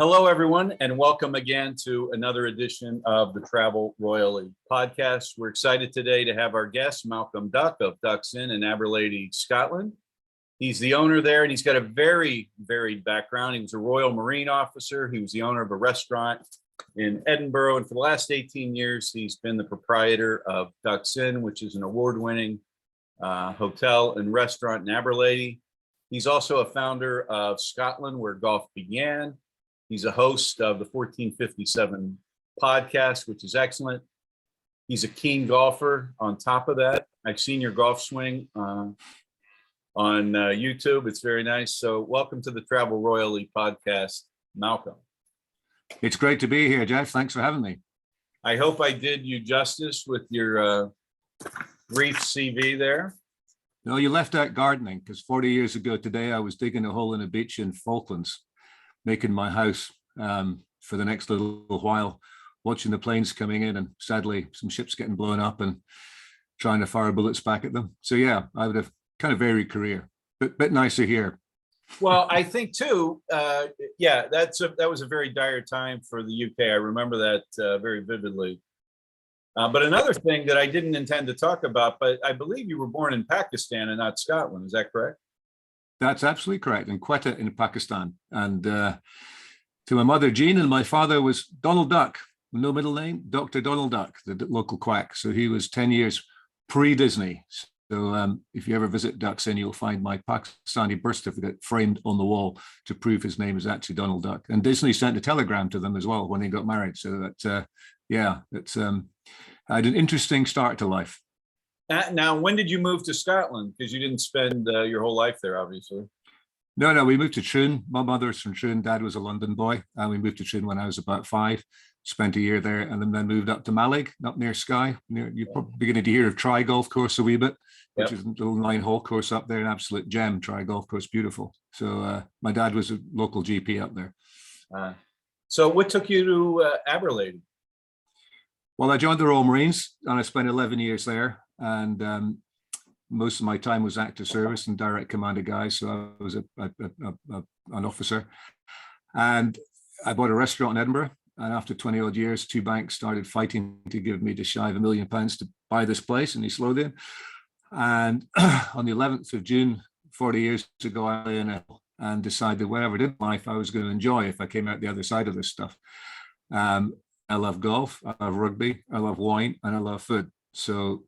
Hello, everyone, and welcome again to another edition of the Travel Royally podcast. We're excited today to have our guest, Malcolm Duck of Ducks Inn in Aberlady, Scotland. He's the owner there, and he's got a very varied background. He was a Royal Marine officer. He was the owner of a restaurant in Edinburgh, and for the last 18 years, he's been the proprietor of Ducks Inn, which is an award-winning hotel and restaurant in Aberlady. He's also a founder of Scotland, where golf began. He's a host of the 1457 podcast, which is excellent. He's a keen golfer. On top of that, I've seen your golf swing on YouTube. It's very nice. So welcome to the Travel Royally podcast, Malcolm. It's great to be here, Jeff. Thanks for having me. I hope I did you justice with your brief CV there. No, you left out gardening, because 40 years ago today, I was digging a hole in a beach in Falklands, making my house for the next little while, watching the planes coming in and sadly some ships getting blown up and trying to fire bullets back at them. So yeah, I would have kind of varied career, but bit nicer here. Well, I think too, that was a very dire time for the UK. I remember that very vividly. But another thing that I didn't intend to talk about, but I believe you were born in Pakistan and not Scotland. Is that correct? That's absolutely correct. In Quetta in Pakistan. And to my mother, Jean, and my father was Donald Duck, no middle name, Dr. Donald Duck, the local quack. So he was 10 years pre-Disney. So if you ever visit Ducks Inn, you'll find my Pakistani birth certificate framed on the wall to prove his name is actually Donald Duck. And Disney sent a telegram to them as well when they got married. So that, I had an interesting start to life. Now, when did you move to Scotland? Because you didn't spend your whole life there, obviously. No, we moved to Troon. My mother's from Troon. Dad was a London boy. And we moved to Troon when I was about 5, spent a year there, and then moved up to Mallaig, up near Skye. You're probably beginning to hear of Try Golf Course a wee bit, which is a little 9-hole course up there, an absolute gem. Try Golf Course, beautiful. So my dad was a local GP up there. So what took you to Aberlady? Well, I joined the Royal Marines and I spent 11 years there. And most of my time was active service and direct command of guys. So I was an officer. And I bought a restaurant in Edinburgh. And after 20 odd years, 2 banks started fighting to give me just shy of £1 million to buy this place in East Lothian. And on the 11th of June, 40 years ago, I lay in it and decided whatever I did in life, I was going to enjoy if I came out the other side of this stuff. I love golf, I love rugby, I love wine, and I love food. So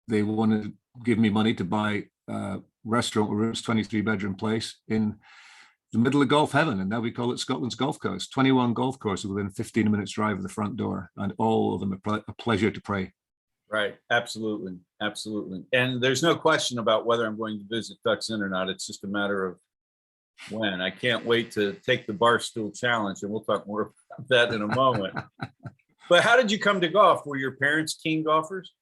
they wanted to give me money to buy a restaurant rooms, 23-bedroom place in the middle of golf heaven. And now we call it Scotland's Golf Coast. 21 golf courses within 15 minutes drive of the front door, and all of them a pleasure to pray. Right. Absolutely. Absolutely. And there's no question about whether I'm going to visit Ducks Inn or not. It's just a matter of when. I can't wait to take the Barstool Challenge, and we'll talk more about that in a moment. But how did you come to golf? Were your parents keen golfers?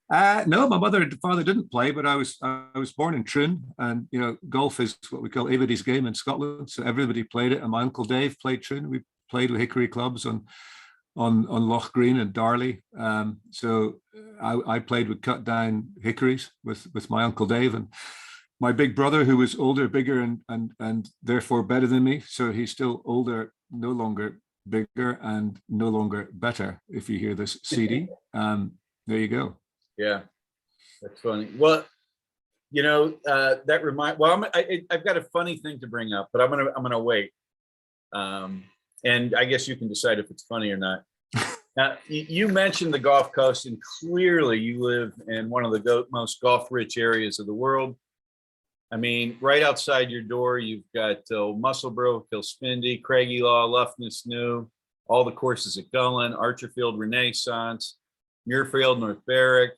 No, my mother and father didn't play, but I was born in Troon, and golf is what we call everybody's game in Scotland. So everybody played it, and my uncle Dave played Troon. We played with hickory clubs on Loch Green and Darley. So I played with cut down hickories with my uncle Dave, and my big brother, who was older, bigger, and therefore better than me. So he's still older, no longer bigger, and no longer better. If you hear this CD, there you go. Yeah, that's funny. Well, that remind. Well, I've got a funny thing to bring up, but I'm gonna wait. And I guess you can decide if it's funny or not. Now, you mentioned the Gulf Coast, and clearly you live in one of the most golf-rich areas of the world. I mean, right outside your door, you've got Musselburgh, Kilspindie, Craigielaw, Loughness New, all the courses at Gullen, Archerfield, Renaissance, Muirfield, North Berwick,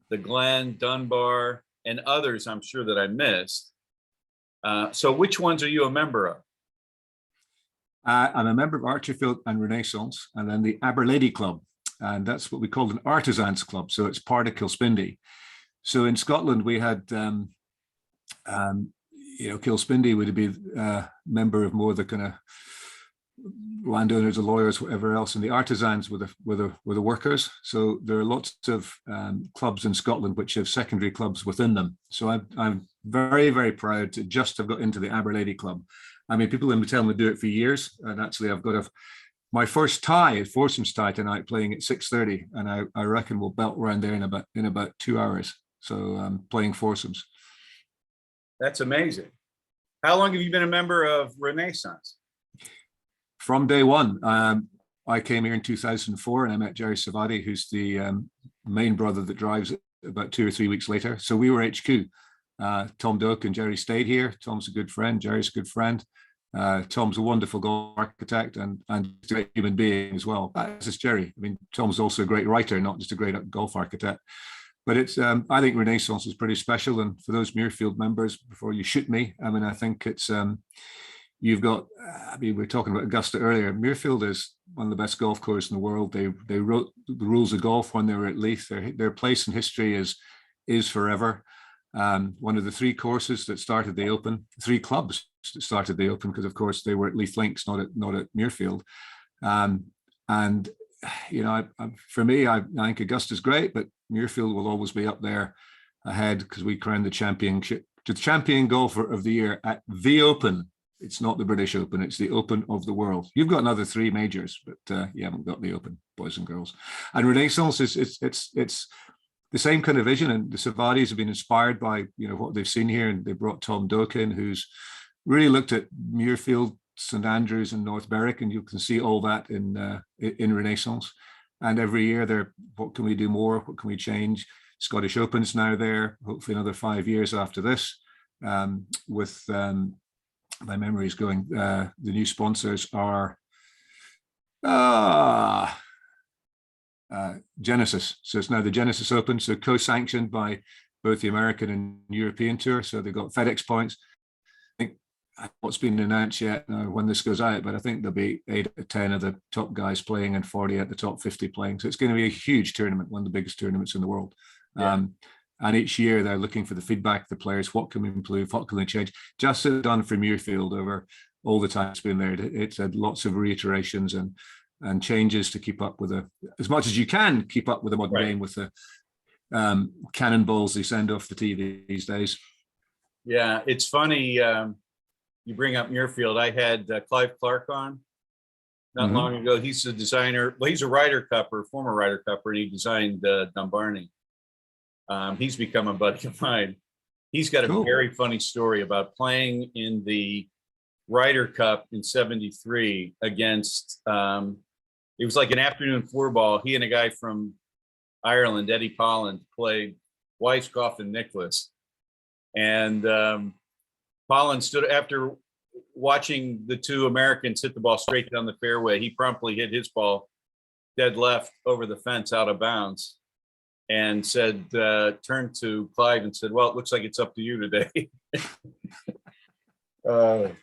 the Glen, Dunbar, and others I'm sure that I missed. So which ones are you a member of? I'm a member of Archerfield and Renaissance, and then the Aberlady Club, and that's what we call an artisans club. So it's part of Kilspindie. So in Scotland, we had, Kilspindie would be a member of more the kind of landowners, the lawyers, whatever else, and the artisans were the workers. So there are lots of clubs in Scotland which have secondary clubs within them. So I'm very, very proud to just have got into the Aberlady Club. I mean, people have been telling me to do it for years, and actually, I've got my first tie, foursomes tie tonight, playing at 6:30, and I reckon we'll belt around there in about 2 hours. So playing foursomes. That's amazing. How long have you been a member of Renaissance? From day one. I came here in 2004, and I met Jerry Savati, who's the main brother that drives it, about 2 or 3 weeks later. So we were HQ. Tom Doak and Jerry stayed here. Tom's a good friend. Jerry's a good friend. Tom's a wonderful golf architect and a great human being as well. As is Jerry. I mean, Tom's also a great writer, not just a great golf architect. But it's, I think Renaissance is pretty special. And for those Muirfield members, before you shoot me, I mean, I think it's, you've got, I mean, we were talking about Augusta earlier. Muirfield is one of the best golf courses in the world. They wrote the rules of golf when they were at Leith. Their place in history is forever. One of the 3 courses that started the Open, 3 clubs that started the Open, because of course they were at Leith Links, not at Muirfield. And you know, for me, I think Augusta's great, but Muirfield will always be up there ahead because we crowned the champion golfer of the year at the Open. It's not the British Open; it's the Open of the world. You've got another 3 majors, but you haven't got the Open, boys and girls. And Renaissance it's the same kind of vision, and the Savatis have been inspired by what they've seen here, and they brought Tom Doak in, who's really looked at Muirfield, St Andrews, and North Berwick, and you can see all that in Renaissance. And every year, they're what can we do more? What can we change? Scottish Open's now there. Hopefully, another 5 years after this, with my memory is going. The new sponsors are Genesis. So it's now the Genesis Open, so co-sanctioned by both the American and European Tour. So they've got FedEx points. I think what's been announced yet when this goes out, but I think there'll be 8 or 10 of the top guys playing and 40 at the top 50 playing. So it's going to be a huge tournament, one of the biggest tournaments in the world. Yeah. And each year they're looking for the feedback of the players. What can we improve? What can we change? Just as done for Muirfield over all the time it's been there. It's had lots of reiterations and changes to keep up with as much as you can keep up with the modern game with the cannonballs they send off the TV these days. Yeah, it's funny. You bring up Muirfield. I had Clive Clark on not long ago. He's a designer. Well, he's a Ryder Cupper, former Ryder Cupper, and he designed Dumbarton. He's become a buddy of mine. He's got a very funny story about playing in the Ryder Cup in '73 against, it was like an afternoon 4-ball. He and a guy from Ireland, Eddie Polland, played Weiss, Goff, and Nicklaus. And Polland stood after watching the 2 Americans hit the ball straight down the fairway. He promptly hit his ball dead left over the fence out of bounds and said, turned to Clive and said, "Well, it looks like it's up to you today." So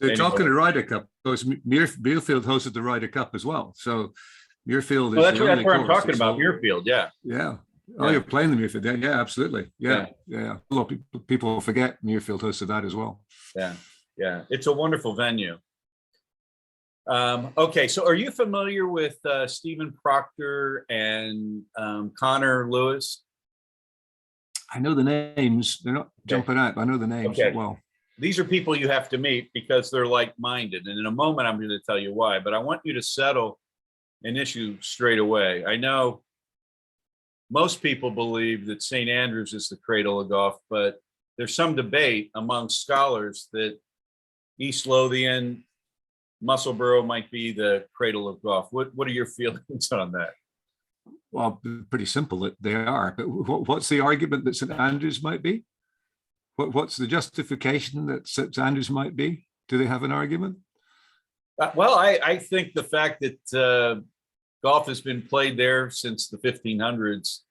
anyway. Talking to Ryder Cup, Muirfield hosted the Ryder Cup as well. So Muirfield is that's where I'm talking about, Muirfield, yeah. Yeah. Oh, you're playing the Muirfield. Yeah, absolutely. Yeah. A lot of people forget Muirfield hosted that as well. Yeah. It's a wonderful venue. Okay, so are you familiar with Stephen Proctor and Connor Lewis? I know the names. They're not jumping out, but I know the names well. These are people you have to meet because they're like-minded. And in a moment, I'm going to tell you why. But I want you to settle an issue straight away. I know most people believe that St. Andrews is the cradle of golf, but there's some debate among scholars that East Lothian, Musselburgh might be the cradle of golf. What are your feelings on that? Well, pretty simple that they are. But what's the argument that St. Andrews might be? What's the justification that St. Andrews might be? Do they have an argument? Well, I think the fact that golf has been played there since the 1500s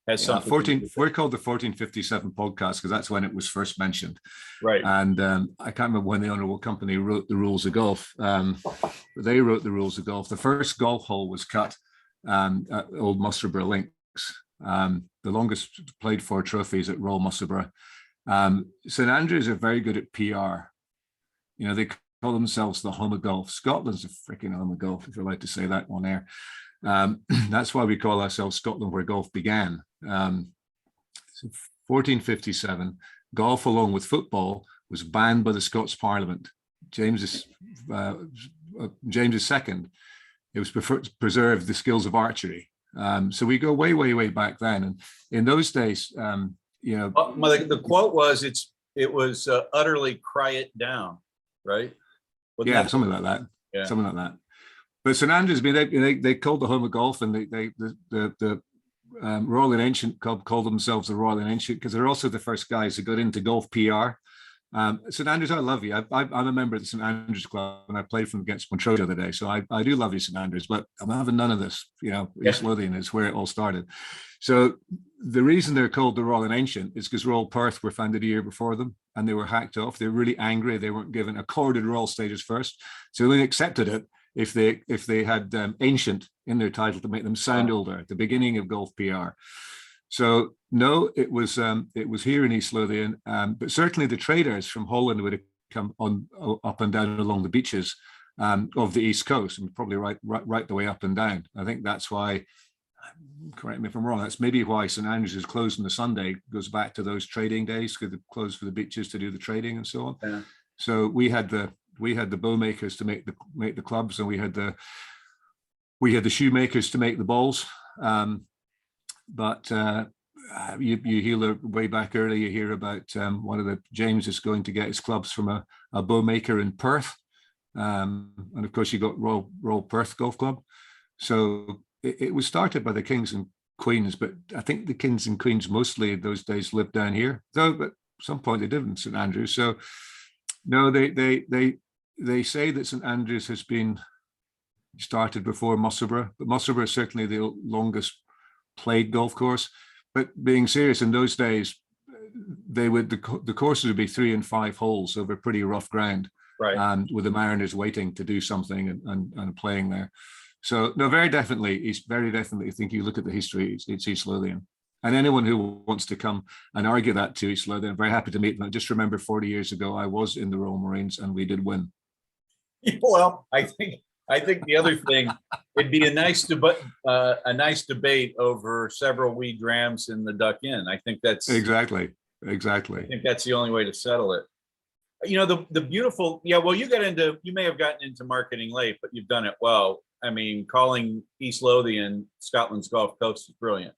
has something. We're called the 1457 podcast because that's when it was first mentioned. Right. And I can't remember when the Honourable Company wrote the rules of golf. They wrote the rules of golf. The first golf hole was cut at Old Musselburgh Links. The longest played for trophies at Royal Musselburgh. St. Andrews are very good at PR. They call themselves the home of golf. Scotland's a freaking home of golf, if you're allowed to say that on air. That's why we call ourselves Scotland, where golf began. 1457, golf along with football was banned by the Scots Parliament. James II. It was to preserve the skills of archery. So we go way, way, way back then. And in those days, the quote was, it was utterly cry it down, right? Yeah, something like that. Yeah. Something like that. But St Andrews, I mean, they called the home of golf, and the Royal and Ancient Club called themselves the Royal and Ancient because they're also the first guys who got into golf PR. St Andrews, I love you. I'm a member of the St Andrews Club, and I played from against Montrose the other day. So I do love you, St Andrews, but I'm having none of this. East Lothian is where it all started. So the reason they're called the Royal and Ancient is because Royal Perth were founded a year before them, and they were hacked off. They were really angry. They weren't given accorded royal status first, so they accepted it if they had ancient in their title to make them sound older at the beginning of golf PR. So no, it was here in East Lothian, but certainly the traders from Holland would have come on up and down along the beaches of the East Coast, and probably right the way up and down. I think that's why. Correct me if I'm wrong. That's maybe why St Andrews is closed on the Sunday. Goes back to those trading days because they closed for the beaches to do the trading and so on. Yeah. So we had the bow makers to make the clubs, and we had the shoemakers to make the balls. But you hear way back early. You hear about one of the James is going to get his clubs from a bow maker in Perth, and of course you got Royal Perth Golf Club. So it was started by the kings and queens, but I think the kings and queens mostly in those days lived down here, though at some point they did in St Andrews. So no, they say that St Andrews has been started before Musselburgh, but Musselburgh is certainly the longest played golf course. But being serious, in those days, the courses would be 3 and 5 holes over pretty rough ground, right? And with the Mariners waiting to do something and playing there. So no, very definitely, I think you look at the history, it's East Lothian. And anyone who wants to come and argue that to East Lothian, I'm very happy to meet them. I just remember 40 years ago, I was in the Royal Marines and we did win. Well, I think the other thing, it'd be a nice debate over several wee drams in the Duck Inn. I think that's exactly. I think that's the only way to settle it. The beautiful, well, you may have gotten into marketing late, but you've done it well. I mean, calling East Lothian Scotland's Golf Coast is brilliant.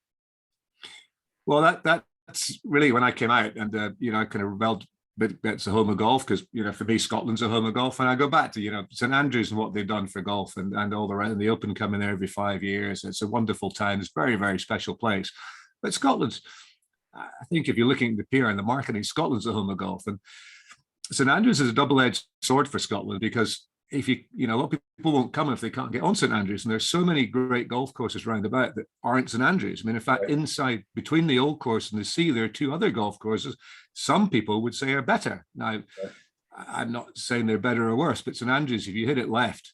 Well, that's really when I came out, and I kind of rebelled a bit. It's a home of golf because for me Scotland's a home of golf, and I go back to St Andrews and what they've done for golf and all the rest. And the Open coming there every 5 years. It's a wonderful town. It's a very, very special place. But Scotland's, I think, if you're looking at the PR and the marketing, Scotland's a home of golf, and St Andrews is a double-edged sword for Scotland because if a lot of people won't come if they can't get on St Andrews, and there's so many great golf courses round about that aren't St Andrews. I mean, in fact, right. Inside between the old course and the sea, there are 2 other golf courses. Some people would say are better. Now, right. I'm not saying they're better or worse, but St Andrews, if you hit it left,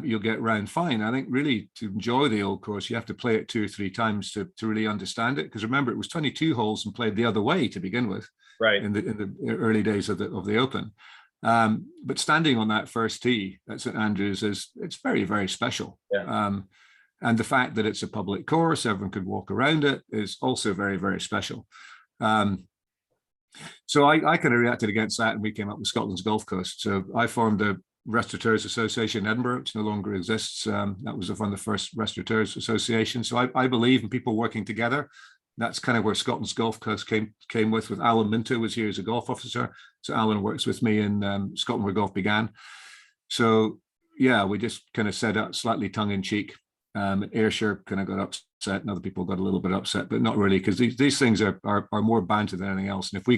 you'll get round fine. I think really to enjoy the old course, you have to play it 2 or 3 times to really understand it. Because remember, it was 22 holes and played the other way to begin with, right? In the early days of the Open. But standing on that first tee at St Andrews it's very, very special. Yeah. And the fact that it's a public course, everyone could walk around it, is also very, very special. So I kind of reacted against that, and we came up with Scotland's Golf Coast. So I formed the Restaurateurs Association in Edinburgh, which no longer exists. That was one of the first Restaurateurs Association. So I believe in people working together. That's kind of where Scotland's Golf Coast came with Alan Minto was here as a golf officer. So Alan works with me in Scotland where golf began. So yeah, we just kind of said that slightly tongue in cheek. Ayrshire kind of got upset, and other people got a little bit upset, but not really, because these things are more banter than anything else. And if we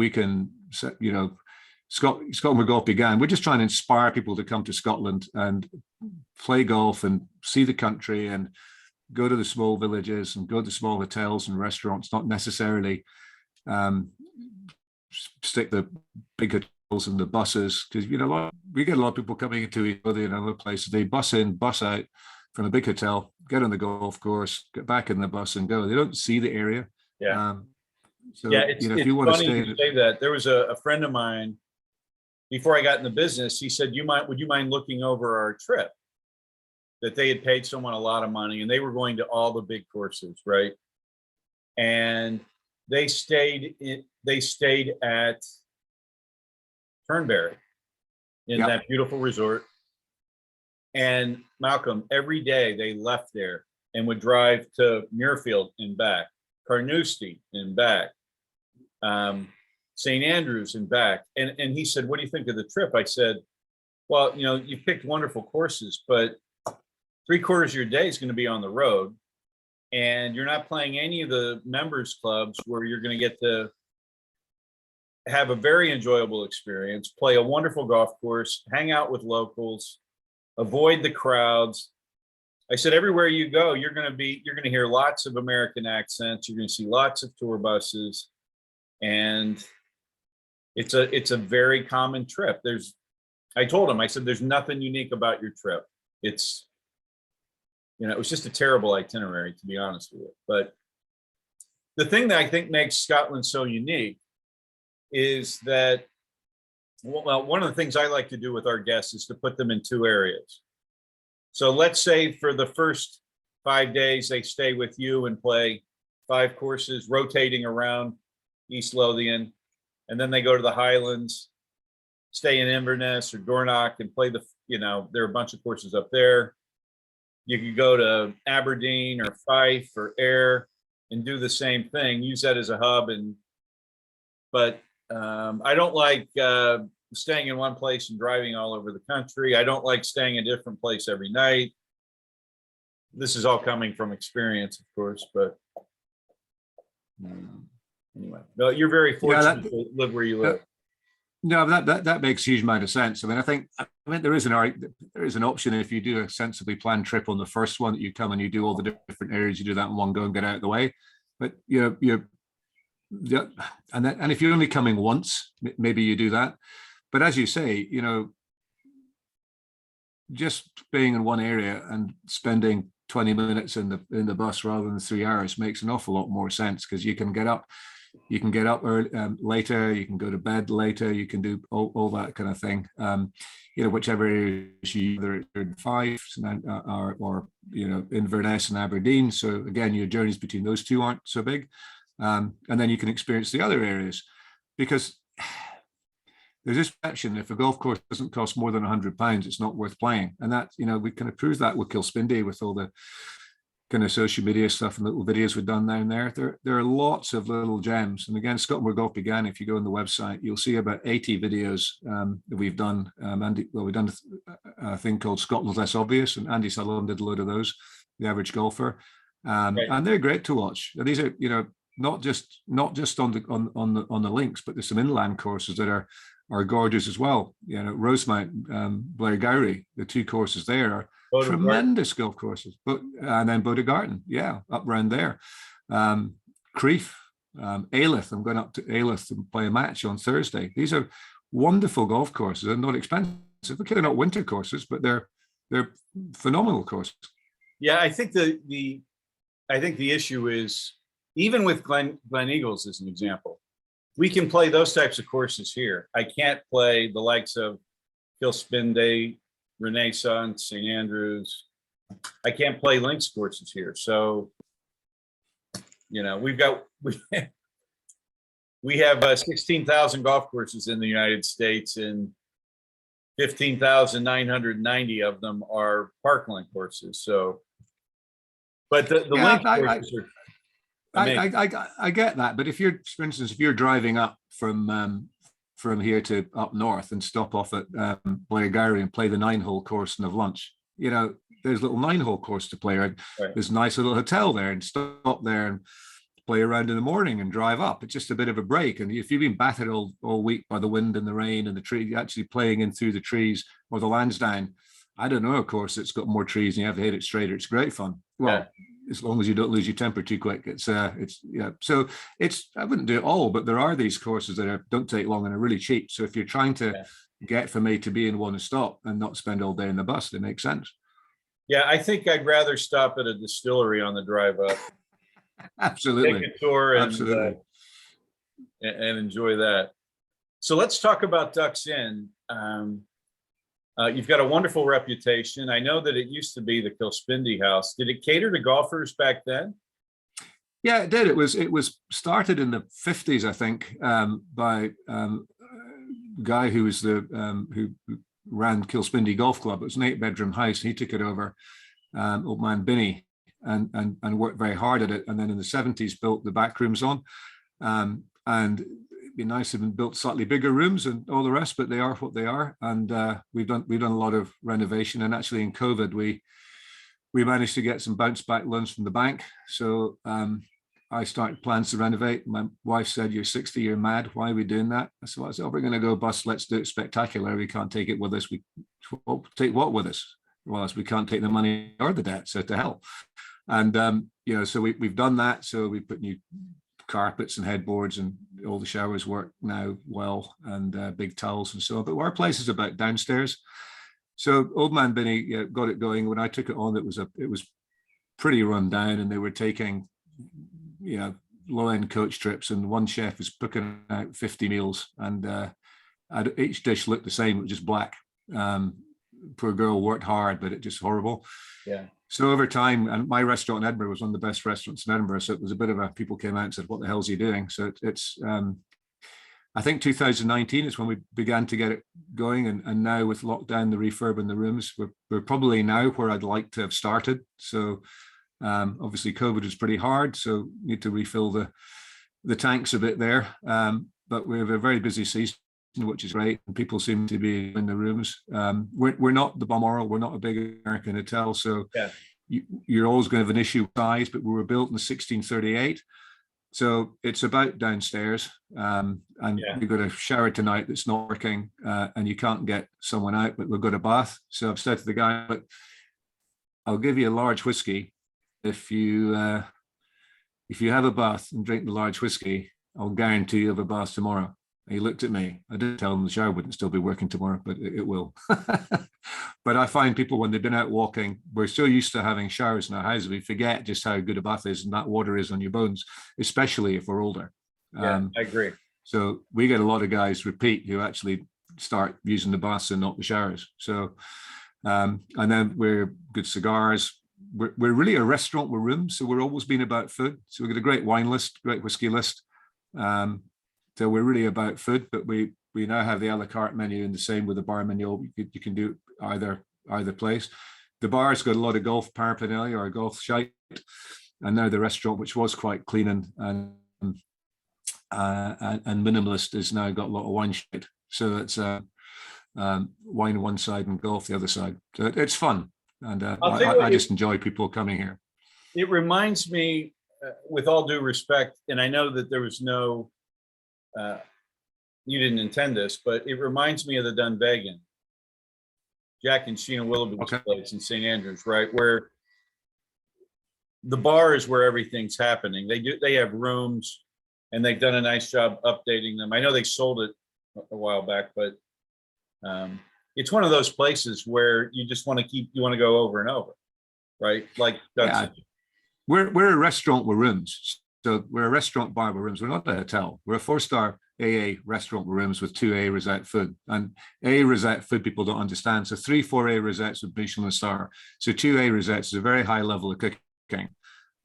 can, Scotland where golf began, we're just trying to inspire people to come to Scotland and play golf and see the country and go to the small villages and go to small hotels and restaurants, not necessarily stick the big hotels and the buses, because we get a lot of people coming into East Lothian and other places. They bus in, bus out from a big hotel, get on the golf course, get back in the bus and go. They don't see the area. Yeah. It's if you want to stay, you say that. There was a friend of mine before I got in the business. He said, would you mind looking over our trip? That they had paid someone a lot of money and they were going to all the big courses, right? And they stayed at Turnberry in Yep. that beautiful resort. And Malcolm, every day they left there and would drive to Muirfield and back, Carnoustie and back, St. Andrews and back. And he said, what do you think of the trip? I said, well, you know, you picked wonderful courses, but 3/4 of your day is going to be on the road. And you're not playing any of the members clubs where you're going to get to have a very enjoyable experience, play a wonderful golf course, hang out with locals, avoid the crowds. I said, everywhere you go, you're going to hear lots of American accents. You're going to see lots of tour buses, and it's a very common trip. I told him, I said, there's nothing unique about your trip. It's, you know, it was just a terrible itinerary, to be honest with you. But the thing that I think makes Scotland so unique is that, well, one of the things I like to do with our guests is to put them in 2 areas. So let's say for the first 5 days, they stay with you and play 5 courses, rotating around East Lothian, and then they go to the Highlands, stay in Inverness or Dornoch and play there are a bunch of courses up there. You could go to Aberdeen or Fife or Ayr and do the same thing, use that as a hub. But I don't like staying in one place and driving all over the country. I don't like staying in a different place every night. This is all coming from experience, of course, but anyway, no, you're very fortunate to live where you live. No, that makes a huge amount of sense. I mean, there is an option if you do a sensibly planned trip on the first one that you come and you do all the different areas, you do that in one go and get out of the way. But and if you're only coming once, maybe you do that. But as you say, you know, just being in one area and spending 20 minutes in the bus rather than 3 hours makes an awful lot more sense, because you can get up early, later, you can go to bed later, you can do all that kind of thing. You know, whichever areas you, either in Fife or you know, Inverness and Aberdeen. So again, your journeys between those two aren't so big. And then you can experience the other areas, because there's this perception if a golf course doesn't cost more than £100, it's not worth playing. And that, you know, we kind of proved that with Kilspindie, with all the kind of social media stuff and little videos we've done down there. There are lots of little gems. And again, Scotland Where Golf Began, if you go on the website, you'll see about 80 videos that we've done. We've done a thing called Scotland's Less Obvious, and Andy Sutherland did a load of those, The Average Golfer. Right. And they're great to watch. These are, you know, not just on the links, but there's some inland courses that are gorgeous as well. You know, Rosemount, Blair Gowrie, the 2 courses there are tremendous golf courses. And then Bodegarten, up around there. Crieff, Alyth. I'm going up to Alyth to play a match on Thursday. These are wonderful golf courses and not expensive. They're not winter courses, but they're phenomenal courses. Yeah, I think the issue is, even with Glen Eagles as an example, we can play those types of courses here. I can't play the likes of Kilspindie, Renaissance, St. Andrews. I can't play links courses here. So, you know, we have 16,000 golf courses in the United States, and 15,990 of them are parkland courses. So, but the links courses are. I get that, but if you're, for instance, if you're driving up from here to up north and stop off at Blair Gowrie and play the 9-hole course and have lunch, you know, there's a little 9-hole course to play. Right? There's a nice little hotel there, and stop there and play around in the morning and drive up. It's just a bit of a break. And if you've been battered all week by the wind and the rain and the tree, actually playing in through the trees or the Lansdowne, I don't know, of course, it's got more trees and you have to hit it straighter. It's great fun. Well, as long as you don't lose your temper too quick. So I wouldn't do it all, but there are these courses that don't take long and are really cheap. So if you're trying to get from A to B and want to stop and not spend all day in the bus, they make sense. Yeah, I think I'd rather stop at a distillery on the drive up. Absolutely. Take a tour and, absolutely. And enjoy that. So let's talk about Ducks Inn. You've got a wonderful reputation. I know that it used to be the Kilspindie House. Did it cater to golfers back then? Yeah, it did. It was started in the 50s, I think, by guy who was who ran Kilspindie Golf Club. It was an 8-bedroom house. He took it over, old man Binny, and worked very hard at it. And then in the 70s built the back rooms on. And it'd be nice if we built slightly bigger rooms and all the rest, but they are what they are. And we've done a lot of renovation. And actually in COVID, we managed to get some bounce back loans from the bank. So I started plans to renovate. My wife said, "You're 60, you're mad. Why are we doing that?" I said, "Oh, we're going to go bust. Let's do it spectacular. We can't take it with us. We take what with us? Well, we can't take the money or the debt. So to hell." And so we've done that. So we put new carpets and headboards, and all the showers work now well, and big towels and so on. But our place is about downstairs. So old man Benny got it going. When I took it on, it was pretty run down, and they were taking low-end coach trips, and one chef was cooking out 50 meals, and each dish looked the same. It was just black. Poor girl worked hard, but it just horrible. Yeah. So over time, and my restaurant in Edinburgh was one of the best restaurants in Edinburgh. So it was a bit of people came out and said, "What the hell's he doing?" So it's I think 2019 is when we began to get it going. And now with lockdown, the refurb in the rooms, we're probably now where I'd like to have started. So obviously COVID was pretty hard. So need to refill the tanks a bit there. But we have a very busy season, which is great. And people seem to be in the rooms. We're not the Balmoral. We're not a big American hotel. So yeah. You're always going to have an issue with size, but we were built in 1638. So it's about downstairs. And we've got a shower tonight that's not working, and you can't get someone out, but we've got a bath. So I've said to the guy, "Look, I'll give you a large whiskey. If you have a bath and drink the large whiskey, I'll guarantee you have a bath tomorrow." And he looked at me. I didn't tell him the shower wouldn't still be working tomorrow, but it will. But I find people, when they've been out walking, we're so used to having showers in our houses, we forget just how good a bath is, and that water is on your bones, especially if we're older. Yeah, I agree. So we get a lot of guys repeat who actually start using the baths and not the showers. So, and then we're good cigars. We're really a restaurant with rooms, so we're always been about food. So we've got a great wine list, great whiskey list. So we're really about food, but we now have the a la carte menu, and the same with the bar menu. You can do either place. The bar's got a lot of golf paraphernalia or golf shite, and now the restaurant, which was quite clean and minimalist, has now got a lot of wine shite. So it's wine one side and golf the other side. So it's fun, and I just enjoy people coming here. It reminds me, with all due respect, and I know that there was no. You didn't intend this, but it reminds me of the Dunvegan, Jack and Sheena Willoughby's place in St. Andrews, right? Where the bar is where everything's happening. They have rooms, and they've done a nice job updating them. I know they sold it a while back, but it's one of those places where you just want to go over and over, right? Like we're a restaurant with rooms. So we're a restaurant bar with rooms. We're not a hotel. We're a 4-star AA restaurant with rooms with 2 A rosette food. And A rosette food people don't understand. So 3-4 A rosettes with Michelin star. So 2 A rosettes is a very high level of cooking.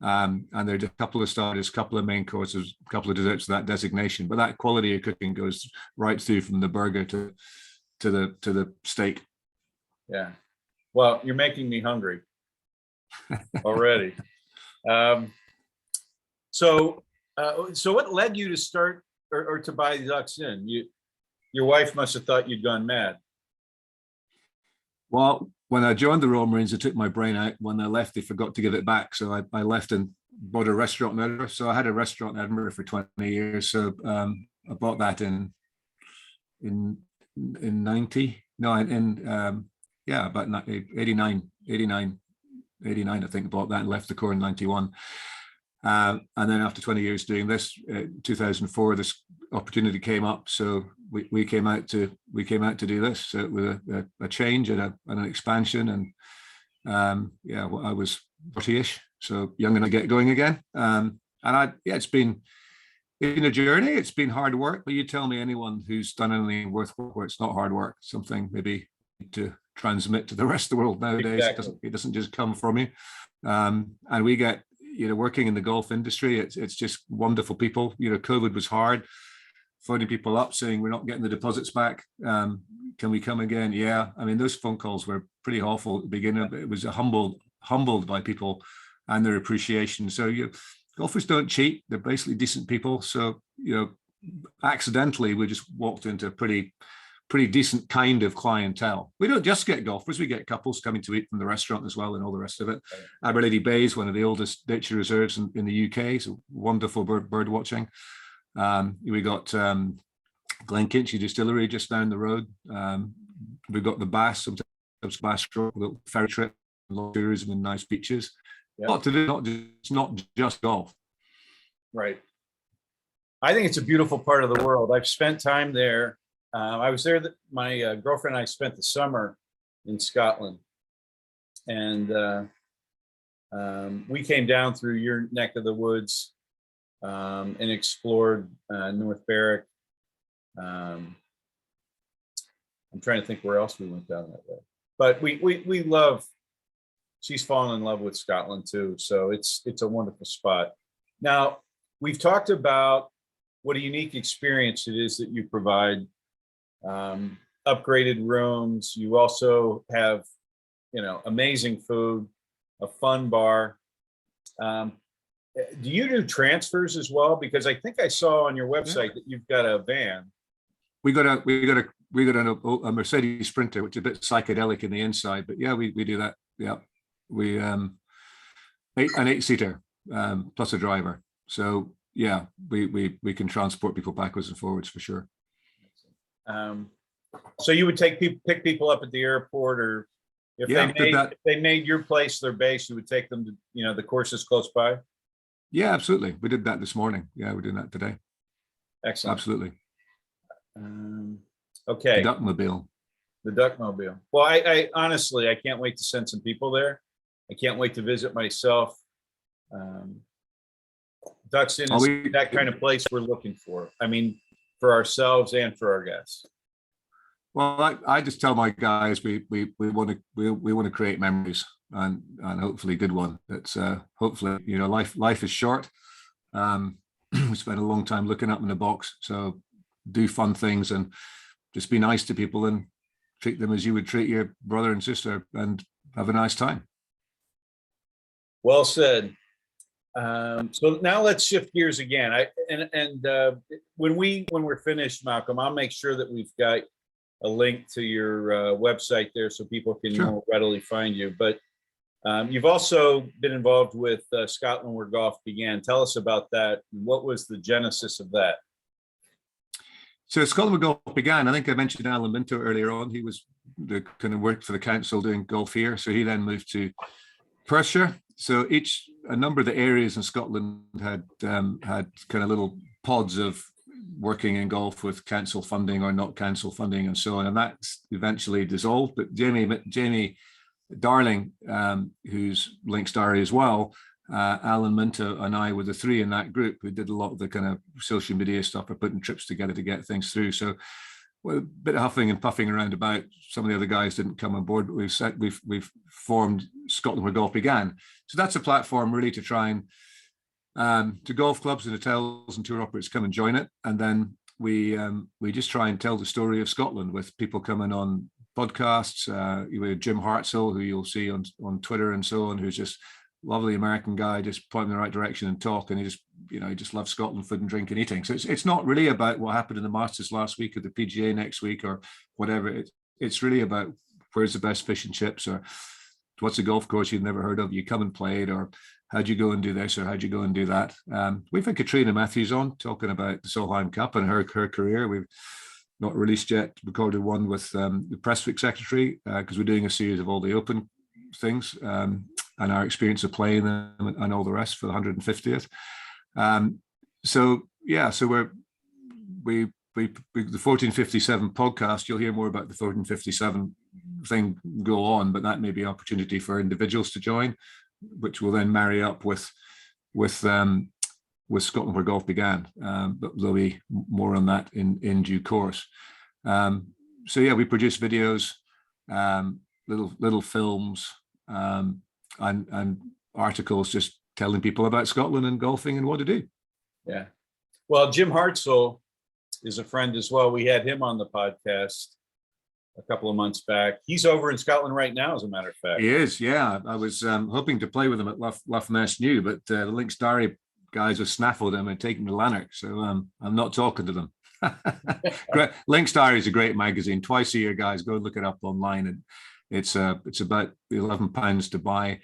And there's a couple of starters, a couple of main courses, a couple of desserts, that designation. But that quality of cooking goes right through from the burger to the steak. Yeah. Well, you're making me hungry already. So what led you to start or to buy Ducks Inn? Your wife must have thought you'd gone mad. Well, when I joined the Royal Marines, they took my brain out. When I left, they forgot to give it back. So I left and bought a restaurant in Edinburgh. So I had a restaurant in Edinburgh for 20 years. So I bought that in 90. No, about 89, I think I bought that and left the Corps in 91. And then after 20 years doing this, 2004, this opportunity came up. So we came out to do this. So it was a change and an expansion. And I was 40-ish, so young enough to get going again. It's been a journey. It's been hard work, but you tell me anyone who's done anything worthwhile where it's not hard work, something maybe to transmit to the rest of the world nowadays. Exactly. It doesn't just come from you. And we get, working in the golf industry, it's just wonderful people. COVID was hard. phoning people up saying we're not getting the deposits back. Can we come again? Yeah. I mean, those phone calls were pretty awful at the beginning, but it was humbled by people and their appreciation. So golfers don't cheat. They're basically decent people. So, accidentally, we just walked into a pretty decent kind of clientele. We don't just get golfers, we get couples coming to eat from the restaurant as well and all the rest of it. Aberlady Bay is one of the oldest nature reserves in the UK, so wonderful bird watching. We got Glenkinchie Distillery just down the road. We've got the Bass, sometimes Bass Stroke, little ferry trip, a lot of tourism and nice beaches. Yep. Not to do, not just golf. Right. I think it's a beautiful part of the world. I've spent time there. I was there. My girlfriend and I spent the summer in Scotland, and we came down through your neck of the woods and explored North Berwick. I'm trying to think where else we went down that way, but we love. She's fallen in love with Scotland too, so it's a wonderful spot. Now, we've talked about what a unique experience it is that you provide. Upgraded rooms. You also have, amazing food, a fun bar. Do you do transfers as well? Because I think I saw on your website that you've got a van. We got a Mercedes Sprinter, which is a bit psychedelic in the inside, but yeah, we do that. Yeah, we an 8-seater plus a driver. So yeah, we can transport people backwards and forwards for sure. So you would pick people up at the airport, or if they made your place their base, you would take them to the courses close by. Yeah, absolutely. We did that this morning. Yeah, we're doing that today. Excellent. Absolutely. Okay. The Duckmobile. The Duckmobile. Well, I honestly, I can't wait to send some people there. I can't wait to visit myself. Ducks Inn is that kind of place we're looking for. I mean, for ourselves and for our guests. Well, I just tell my guys we want to create memories and hopefully good one. That's hopefully life is short. We spend a long time looking up in the box, so do fun things and just be nice to people and treat them as you would treat your brother and sister and have a nice time. Well said. So now let's shift gears again. When we're finished, Malcolm, I'll make sure that we've got a link to your website there so people can more readily find you. But you've also been involved with Scotland Where Golf Began. Tell us about that. What was the genesis of that? So Scotland Where Golf Began, I think I mentioned Alan Minto earlier on. He was the kind of worked for the council doing golf here. So he then moved to Perthshire. So a number of the areas in Scotland had kind of little pods of working in golf with council funding or not council funding and so on, and that's eventually dissolved. But Jamie Darling, who's Links Diary as well, Alan Minto and I were the three in that group who did a lot of the kind of social media stuff, or putting trips together to get things through. So well, a bit of huffing and puffing around about. Some of the other guys didn't come on board, but we've formed Scotland Where Golf Began. So that's a platform really to try and to golf clubs and hotels and tour operators come and join it, and then we just try and tell the story of Scotland with people coming on podcasts. With Jim Hartzell, who you'll see on Twitter and so on, who's just lovely American guy, just point in the right direction and talk, and he just loves Scotland, food and drink and eating. So it's not really about what happened in the Masters last week or the PGA next week or whatever. It's really about where's the best fish and chips, or what's a golf course you've never heard of, you come and play it, or how'd you go and do this, or how'd you go and do that. We've had Katrina Matthews on talking about the Solheim Cup and her career. We've not released yet, recorded one with the Prestwick secretary because we're doing a series of all the open things and our experience of playing them and all the rest for the 150th. So we the 1457 podcast, you'll hear more about the 1457 thing go on, but that may be an opportunity for individuals to join, which will then marry up with Scotland Where Golf Began. But there'll be more on that in due course. So yeah, we produce videos, little films, and articles just telling people about Scotland and golfing and what to do. Yeah. Well, Jim Hartzell is a friend as well. We had him on the podcast a couple of months back. He's over in Scotland right now, as a matter of fact. He is, yeah. I was hoping to play with him at Lough Neagh, but the Links Diary guys have snaffled him and taken him to Lanark, so I'm not talking to them. Links Diary is a great magazine. Twice a year, guys, go look it up online, and it's about £11 to buy.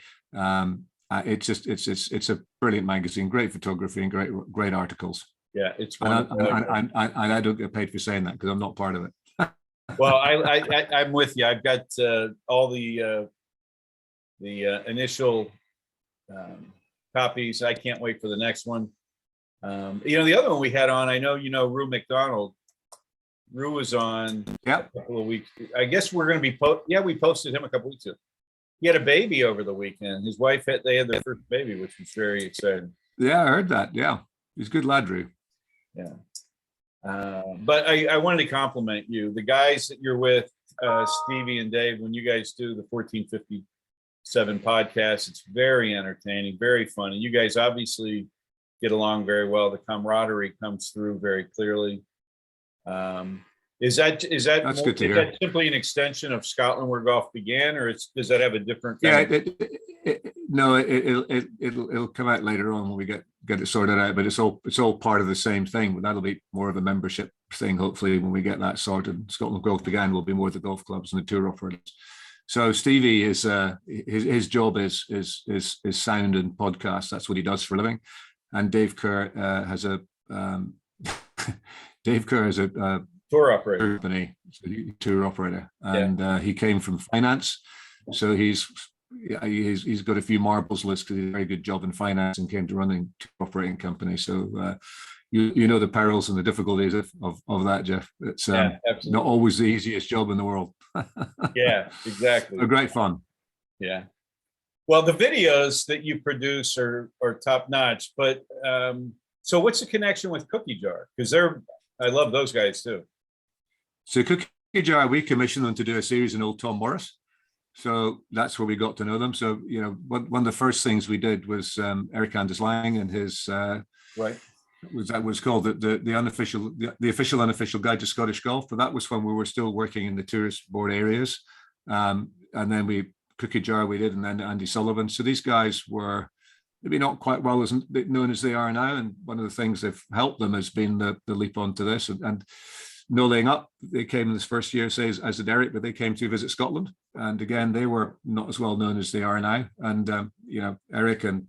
It's a brilliant magazine, great photography and great articles. Yeah, it's wonderful. And I don't get paid for saying that because I'm not part of it. Well, I'm with you. I've got all the initial copies. I can't wait for the next one. The other one we had on, I know Rue McDonald. Rue was on a couple of weeks. I guess we're going to be we posted him a couple weeks ago. He had a baby over the weekend. His wife they had their first baby, which was very exciting. Yeah, I heard that. Yeah, he's a good lad, Rue. Yeah. But I wanted to compliment you. The guys that you're with, Stevie and Dave, when you guys do the 1457 podcast, it's very entertaining, very funny. You guys obviously get along very well. The camaraderie comes through very clearly. Is that good to hear. Is that simply an extension of Scotland where golf began, or does that have a different? It'll come out later on when we get it sorted out. But it's all part of the same thing. But that'll be more of a membership thing. Hopefully, when we get that sorted, Scotland Golf Began will be more the golf clubs and the tour operators. So Stevie is his job is sound and podcasts. That's what he does for a living. And Dave Kerr has a tour operator company, tour operator, and he came from finance, so he's got a few marbles list because he did a very good job in finance and came to running tour operating company. So you know the perils and the difficulties of that, Jeff. It's not always the easiest job in the world. Yeah, exactly. So great fun. Yeah. Well, the videos that you produce are top notch, but so what's the connection with Cookie Jar? Because I love those guys too. So Cookie Jar, we commissioned them to do a series on Old Tom Morris. So that's where we got to know them. So, one of the first things we did was Eric Anders Lang and his right. That was called the official unofficial guide to Scottish golf. But that was when we were still working in the tourist board areas. And then Cookie Jar we did, and then Andy Sullivan. So these guys were maybe not quite well as known as they are now. And one of the things they've helped them has been the leap onto this. And no laying up, they came in this first year, as did Eric, but they came to visit Scotland. And again, they were not as well known as they are now. And, Eric and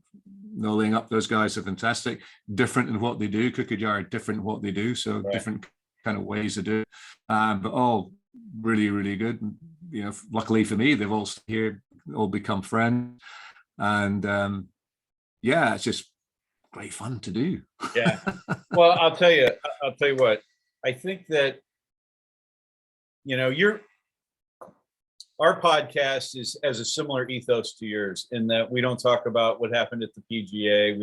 no laying up, those guys are fantastic, different in what they do. Cookie Jar are different in what they do. So right. Different kind of ways to do it. But all really, really good. And, luckily for me, they've all here, all become friends. And it's just great fun to do. Yeah. Well, I'll tell you what, I think that, our podcast has a similar ethos to yours in that we don't talk about what happened at the PGA.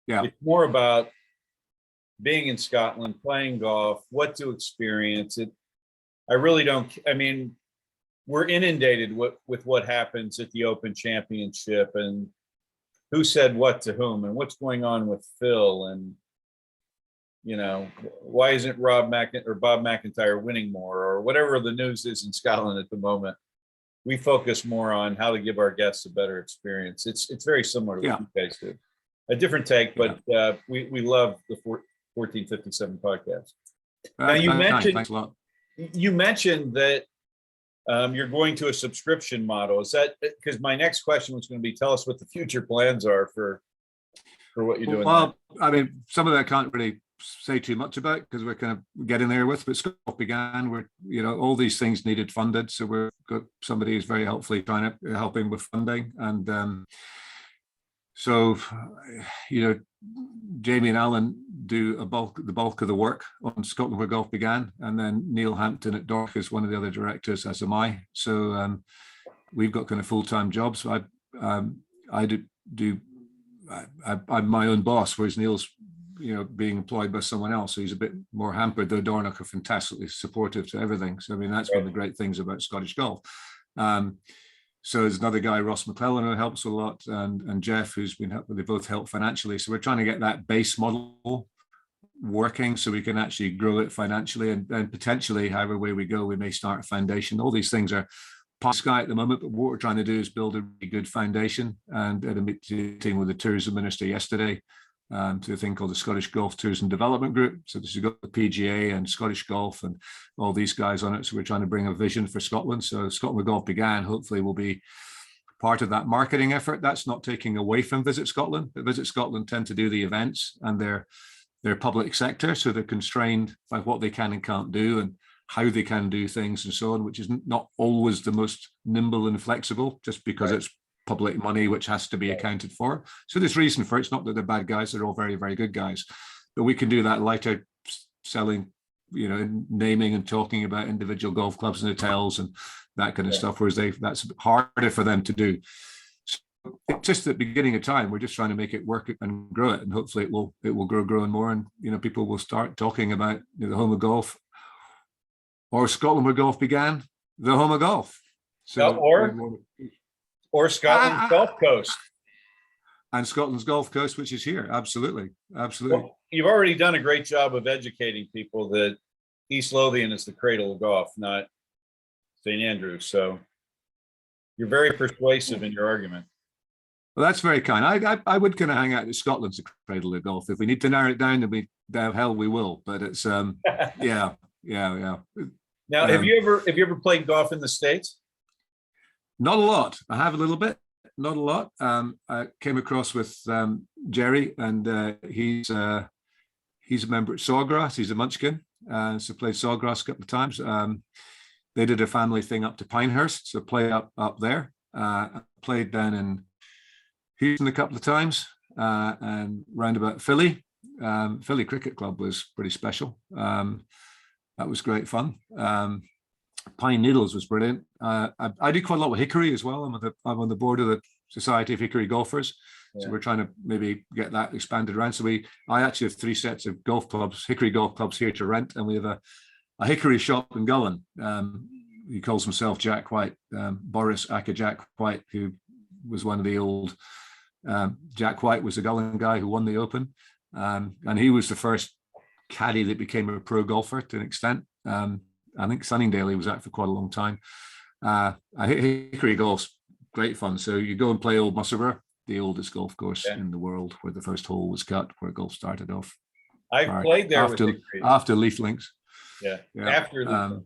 It's more about being in Scotland, playing golf, what to experience. We're inundated with what happens at the Open Championship and who said what to whom and what's going on with Phil and, why isn't Bob McIntyre winning more or whatever the news is in Scotland at the moment. We focus more on how to give our guests a better experience. It's very similar to what you guys do. A different take, but we love the 1457 podcast. Now thanks a lot. You mentioned that you're going to a subscription model. Is that because my next question was going to be, tell us what the future plans are for what you're doing? Well, some of that I can't really say too much about because we're kind of getting there with, but Scott began, all these things needed funded. So we've got somebody who's very helpfully helping with funding. And Jamie and Alan do the bulk of the work on Scotland Where Golf Began. And then Neil Hampton at Dork is one of the other directors, as am I. So we've got kind of full-time jobs. I'm my own boss, whereas Neil's being employed by someone else, so he's a bit more hampered, though Dornoch are fantastically supportive to everything. So that's one of the great things about Scottish golf. So there's another guy, Ross McClellan, who helps a lot, and Jeff, who's been helping. They both help financially. So we're trying to get that base model working so we can actually grow it financially, and potentially, however way we go, we may start a foundation. All these things are pie sky at the moment, but what we're trying to do is build a really good foundation. And at a meeting with the tourism minister yesterday, to a thing called the Scottish Golf Tourism Development Group. So this has got the PGA and Scottish Golf and all these guys on it. So we're trying to bring a vision for Scotland. So Scotland with Golf Began hopefully will be part of that marketing effort. That's not taking away from Visit Scotland, but Visit Scotland tend to do the events, and they're public sector, so they're constrained by what they can and can't do and how they can do things and so on, which is not always the most nimble and flexible, just because it's public money which has to be accounted for. So there's reason for it. It's not that they're bad guys, they're all very, very good guys. But we can do that lighter selling, naming and talking about individual golf clubs and hotels and that kind of stuff, whereas that's harder for them to do. So it's just at the beginning of time, we're just trying to make it work and grow it, and hopefully it will grow and more, and people will start talking about the home of golf, or Scotland where golf began, the home of golf. So or Scotland's Gulf Coast. And Scotland's Gulf Coast, which is here. Absolutely. Well, you've already done a great job of educating people that East Lothian is the cradle of golf, not St. Andrews. So you're very persuasive in your argument. Well, that's very kind. I would kind of hang out that Scotland's the cradle of golf. If we need to narrow it down, then hell we will. But it's yeah. Now, have you ever played golf in the States? Not a lot. I have a little bit, not a lot. I came across with Jerry, and he's a member at Sawgrass. He's a Munchkin, so played Sawgrass a couple of times. They did a family thing up to Pinehurst, so play up there. I played down in Houston a couple of times, and round about Philly. Philly Cricket Club was pretty special. That was great fun. Pine Needles was brilliant. I do quite a lot with Hickory as well. I'm on the board of the Society of Hickory Golfers. So we're trying to maybe get that expanded around. So I actually have 3 sets of golf clubs, Hickory golf clubs here to rent, and we have a Hickory shop in Gullen. He calls himself Jack White, Boris Aka Jack White, who was one of the old. Jack White was a Gullen guy who won the Open, and he was the first caddy that became a pro golfer to an extent. I think Sunningdale he was at for quite a long time. Hickory golf's great fun. So you go and play Old Musselburgh, the oldest golf course in the world, where the first hole was cut, where golf started off. I played there after Leaf Links. Yeah. After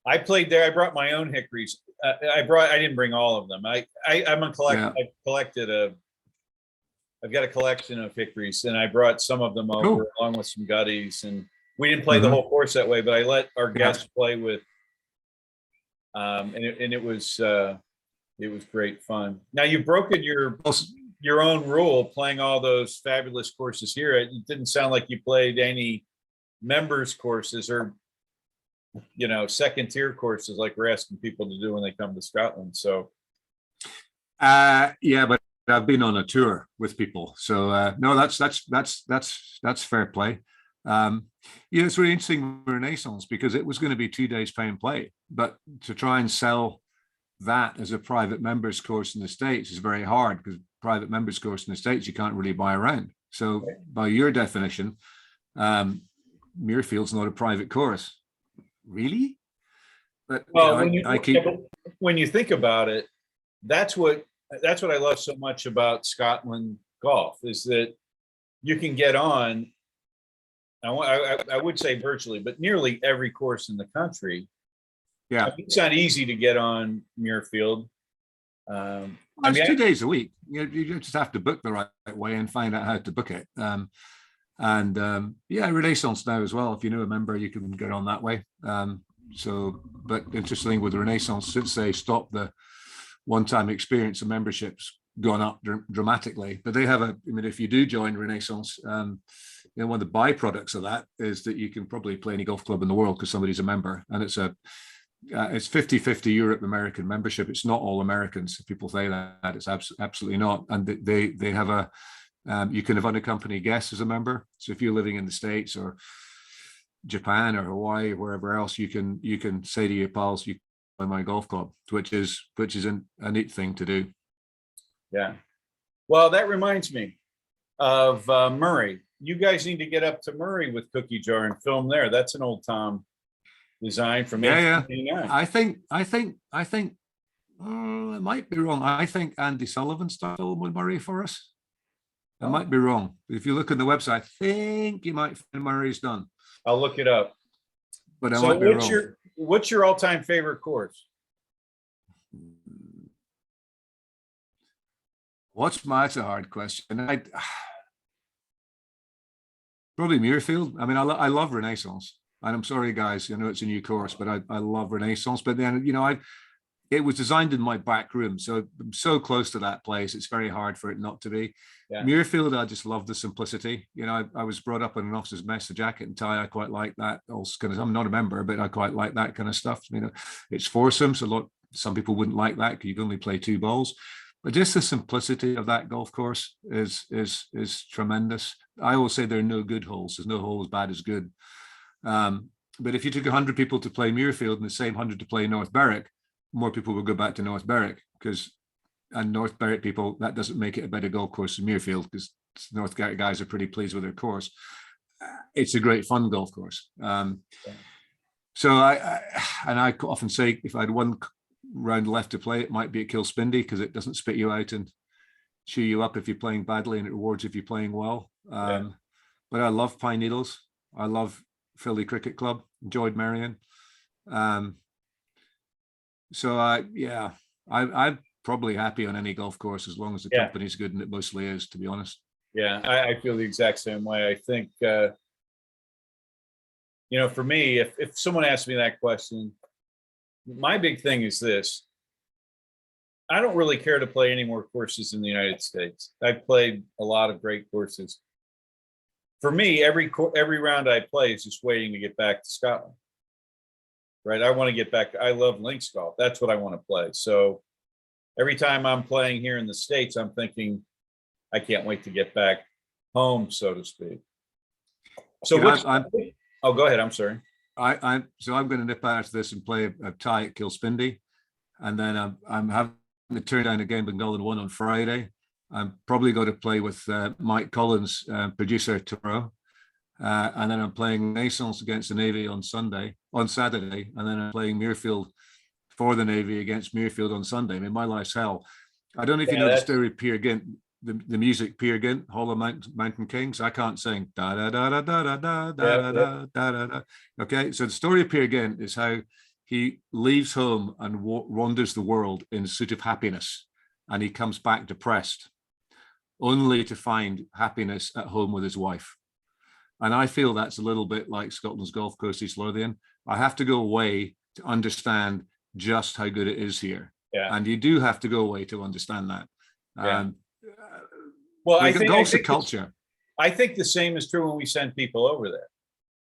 I played there. I brought my own hickories. I didn't bring all of them. I'm a collector. I collected I've got a collection of hickories, and I brought some of them over along with some gutties, and we didn't play the whole course that way, but I let our guests play with, and it was great fun. Now you've broken your own rule playing all those fabulous courses here. It didn't sound like you played any members courses or second tier courses like we're asking people to do when they come to Scotland. So but I've been on a tour with people, so no, that's fair play. It's really interesting with Renaissance, because it was going to be 2 days pay and play, but to try and sell that as a private members course in the States is very hard, because private members course in the States you can't really buy around. So by your definition, Muirfield's not a private course, really. But when you think about it, that's what I love so much about Scotland golf, is that you can get on. I would say virtually, but nearly every course in the country. Yeah, it's not easy to get on Muirfield. It's 2 days a week. You just have to book the right way and find out how to book it. Renaissance now as well. If you know a member, you can get on that way. But interesting with Renaissance, since they stopped the one-time experience, of memberships gone up dramatically. But they have if you do join Renaissance, one of the byproducts of that is that you can probably play any golf club in the world because somebody's a member, and it's 50-50 Europe American membership. It's not all Americans. If people say that, it's absolutely not. And they have you can have unaccompanied guests as a member. So if you're living in the States or Japan or Hawaii or wherever else, you can say to your pals, you play my golf club, which is a neat thing to do. Yeah. Well, that reminds me of Murray. you guys need to get up to Murray with Cookie Jar and film there. That's an old Tom design from Yeah. 1889. I think I might be wrong. I think Andy Sullivan started with Murray for us. I might be wrong. If you look at the website, I think you might find Murray's done. I'll look it up. But I So might be wrong. what's your all-time favorite course? That's a hard question. Probably Muirfield. I mean, I love Renaissance. And I'm sorry, guys, it's a new course, but I love Renaissance. But then, it was designed in my back room. So I'm so close to that place. It's very hard for it not to be. Yeah. Muirfield, I just love the simplicity. I was brought up in an officer's mess, a jacket and tie. I quite like that. I'm not a member, but I quite like that kind of stuff. It's foursome. So some people wouldn't like that because you can only play 2 balls. But just the simplicity of that golf course is tremendous. I always say there are no good holes. There's no hole as bad as good. But if you took 100 people to play Muirfield and the same 100 to play North Berwick, more people will go back to North Berwick and North Berwick people, that doesn't make it a better golf course than Muirfield because North Berwick guys are pretty pleased with their course. It's a great fun golf course. So I often say if I had one round left to play, it might be at Kilspindy because it doesn't spit you out and chew you up if you're playing badly and it rewards if you're playing well. But I love Pine Needles. I love Philly Cricket Club, enjoyed Marion. So I'm probably happy on any golf course as long as the company's good, and it mostly is, to be honest. Yeah, I feel the exact same way. I think, for me, if someone asked me that question, my big thing is this. I don't really care to play any more courses in the United States. I've played a lot of great courses. For me, every round I play is just waiting to get back to Scotland. Right. I want to get back. I love links golf. That's what I want to play. So every time I'm playing here in the States, I'm thinking, I can't wait to get back home, so to speak. So go ahead. I'm sorry. So I'm going to nip out of this and play a tie at Kilspindy. And then I'm having to turn down a game in Golden One on Friday. I'm probably going to play with Mike Collins, producer, tomorrow. And then I'm playing Renaissance against the Navy on Saturday, and then I'm playing Muirfield for the Navy against Muirfield on Sunday. I mean, my life's hell. I don't know if you know the story of Peer Gynt, the music Peer Gynt, Hall of Mountain Kings. I can't sing da da da da da da da da da da da. Okay, so the story of Peer Gynt is how he leaves home and wanders the world in a suit of happiness, and he comes back depressed, only to find happiness at home with his wife. And I feel that's a little bit like Scotland's Golf Course, East Lothian. I have to go away to understand just how good it is here. Yeah. And you do have to go away to understand that. Yeah. Well, I think golf's a culture. I think the same is true when we send people over there,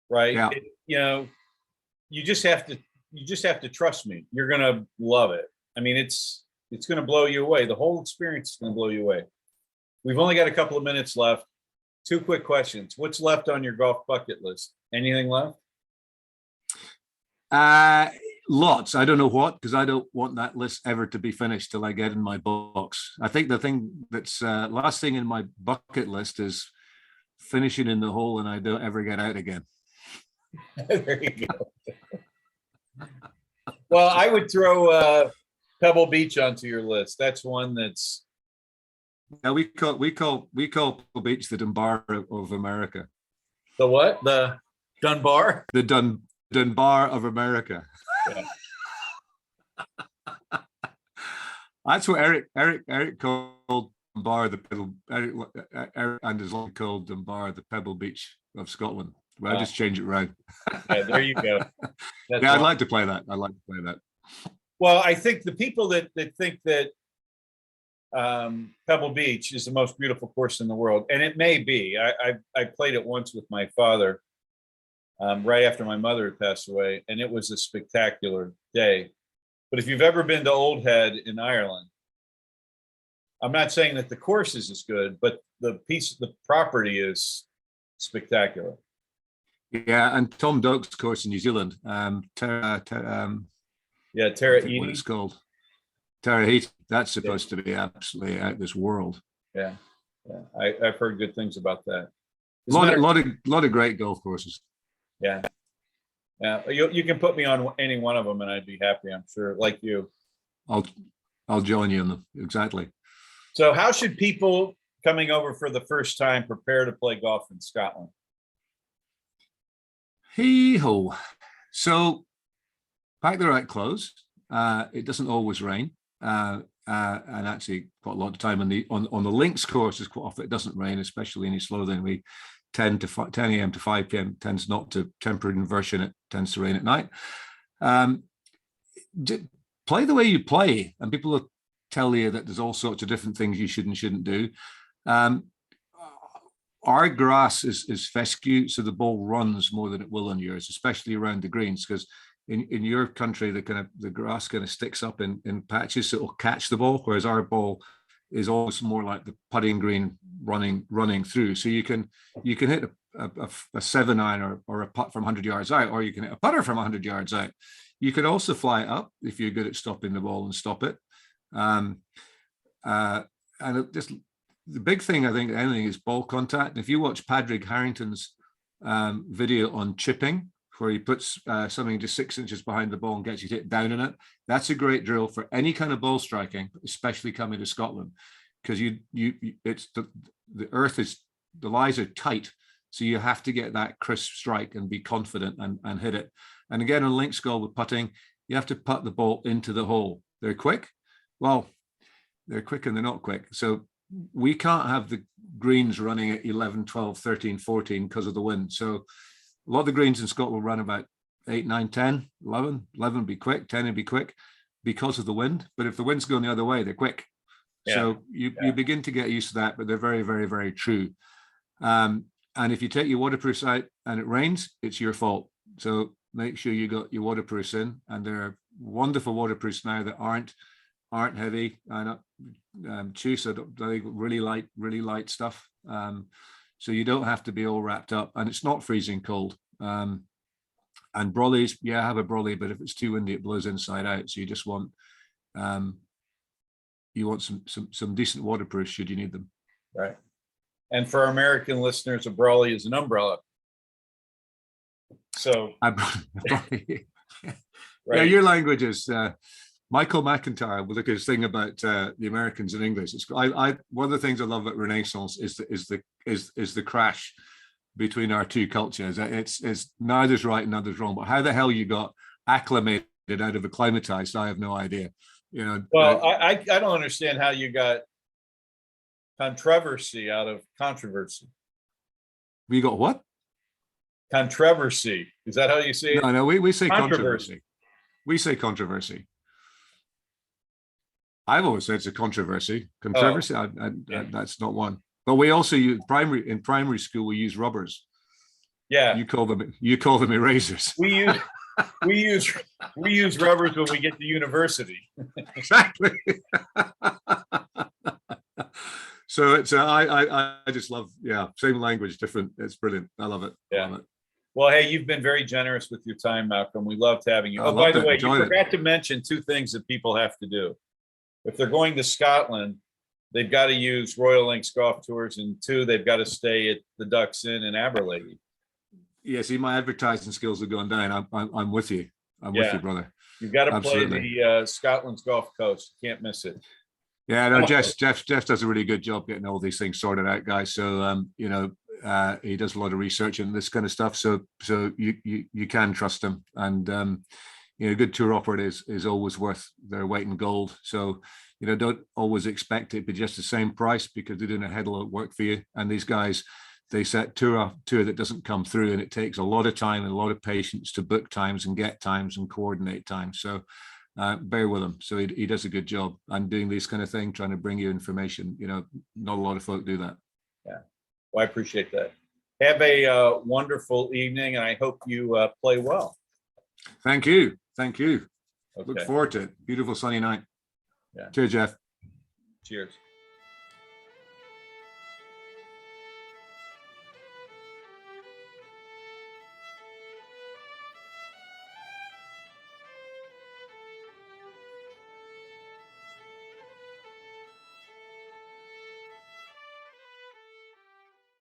right? Yeah. You just have to trust me. You're gonna love it. I mean, it's gonna blow you away. The whole experience is gonna blow you away. We've only got a couple of minutes left. 2 quick questions. What's left on your golf bucket list? Anything left? Lots. I don't know what, because I don't want that list ever to be finished till I get in my box. I think the thing that's last thing in my bucket list is finishing in the hole and I don't ever get out again. There you go. Well, I would throw Pebble Beach onto your list. That's one that's. Yeah, we call Pebble Beach the Dunbar of America. The what? The Dunbar? The Dunbar of America. Yeah. That's what Eric called Dunbar the Pebble. Eric and his long called Dunbar the Pebble Beach of Scotland. Well, I just change it around. Yeah, there you go. Yeah, I'd like to play that. Well, I think the people that think that Pebble Beach is the most beautiful course in the world, and it may be. I played it once with my father right after my mother had passed away, and it was a spectacular day. But if you've ever been to Old Head in Ireland, I'm not saying that the course is as good, but the property is spectacular. Yeah, and Tom Doak's course in New Zealand, Tara Tahiti. What it's called. Tahiti. That's supposed to be absolutely out of this world. Yeah. I've heard good things about that. As a matter of- Lot of great golf courses. yeah. Yeah. You can put me on any one of them and I'd be happy, I'm sure, like you. I'll join you in them. Exactly. So how should people coming over for the first time prepare to play golf in Scotland? Hee ho. So pack the right clothes. It doesn't always rain. And actually quite a lot of time on the links courses quite often it doesn't rain, especially any slower than we 10 a.m. to 5 p.m. tends not to temporary inversion. It tends to rain at night. Play the way you play, and people will tell you that there's all sorts of different things you should and shouldn't do. Our grass is fescue, so the ball runs more than it will on yours, especially around the greens, because in your country the grass kind of sticks up in patches, so it'll catch the ball, whereas our ball is almost more like the putting green running through. So you can hit a 7-iron or a putt from 100 yards out, or you can hit a putter from 100 yards out. You could also fly it up if you're good at stopping the ball and stop it. And just the big thing, I think, anything is ball contact. If you watch Padraig Harrington's video on chipping, where he puts something just 6 inches behind the ball and gets you to hit down in it, that's a great drill for any kind of ball striking, especially coming to Scotland, because it's the earth is, the lies are tight, so you have to get that crisp strike and be confident and hit it. And again, on links golf with putting, you have to putt the ball into the hole. They're quick. Well, they're quick and they're not quick. So we can't have the greens running at 11, 12, 13, 14 because of the wind. So a lot of the greens in Scotland will run about 8, 9, 10, 11. 11 would be quick, 10 would be quick because of the wind. But if the wind's going the other way, they're quick. Yeah. So you begin to get used to that, but they're very, very, very true. And if you take your waterproofs out and it rains, it's your fault. So make sure you got your waterproofs in, and there are wonderful waterproofs now that aren't heavy and choose really light stuff. So you don't have to be all wrapped up, and it's not freezing cold. And brollies, yeah, have a brolly, but if it's too windy, it blows inside out. So you just want some decent waterproofs should you need them. Right. And for our American listeners, a brolly is an umbrella. So right. Yeah, your language is Michael McIntyre will look at his thing about the Americans in English. It's one of the things I love about Renaissance is the crash between our two cultures. It's neither's right and neither's wrong, but how the hell you got acclimated out of acclimatized, I have no idea. You know. Well, I don't understand how you got controversy out of controversy. We got what? Controversy. Is that how you say it? No, we say controversy. We say controversy. I've always said it's a controversy. Controversy, that's not one. But we also use in primary school, we use rubbers. Yeah. You call them erasers. We use rubbers when we get to university. Exactly. So it's I just love, same language, different. It's brilliant. I love it. Yeah. I love it. Well, hey, you've been very generous with your time, Malcolm. We loved having you. Oh, by the way, you forgot to mention 2 things that people have to do. If they're going to Scotland, they've got to use Royal Links Golf Tours, and 2, they've got to stay at the Ducks Inn in Aberlady. Yeah, see, my advertising skills are going down. I'm with you. I'm with you, brother. You've got to play the Scotland's Gulf Coast. Can't miss it. Yeah, no, Jeff does a really good job getting all these things sorted out, guys. So he does a lot of research and this kind of stuff. So you can trust him, and a good tour operator is always worth their weight in gold. So don't always expect it be just the same price, because they're doing a head of work for you. And these guys, they set tour that doesn't come through, and it takes a lot of time and a lot of patience to book times and get times and coordinate times. So bear with him. So he does a good job. I'm doing this kind of thing, trying to bring you information. Not a lot of folk do that. Yeah, well, I appreciate that. Have a wonderful evening, and I hope you play well. Thank you. Okay. Look forward to it. Beautiful sunny night. Yeah. Cheers, Jeff. Cheers.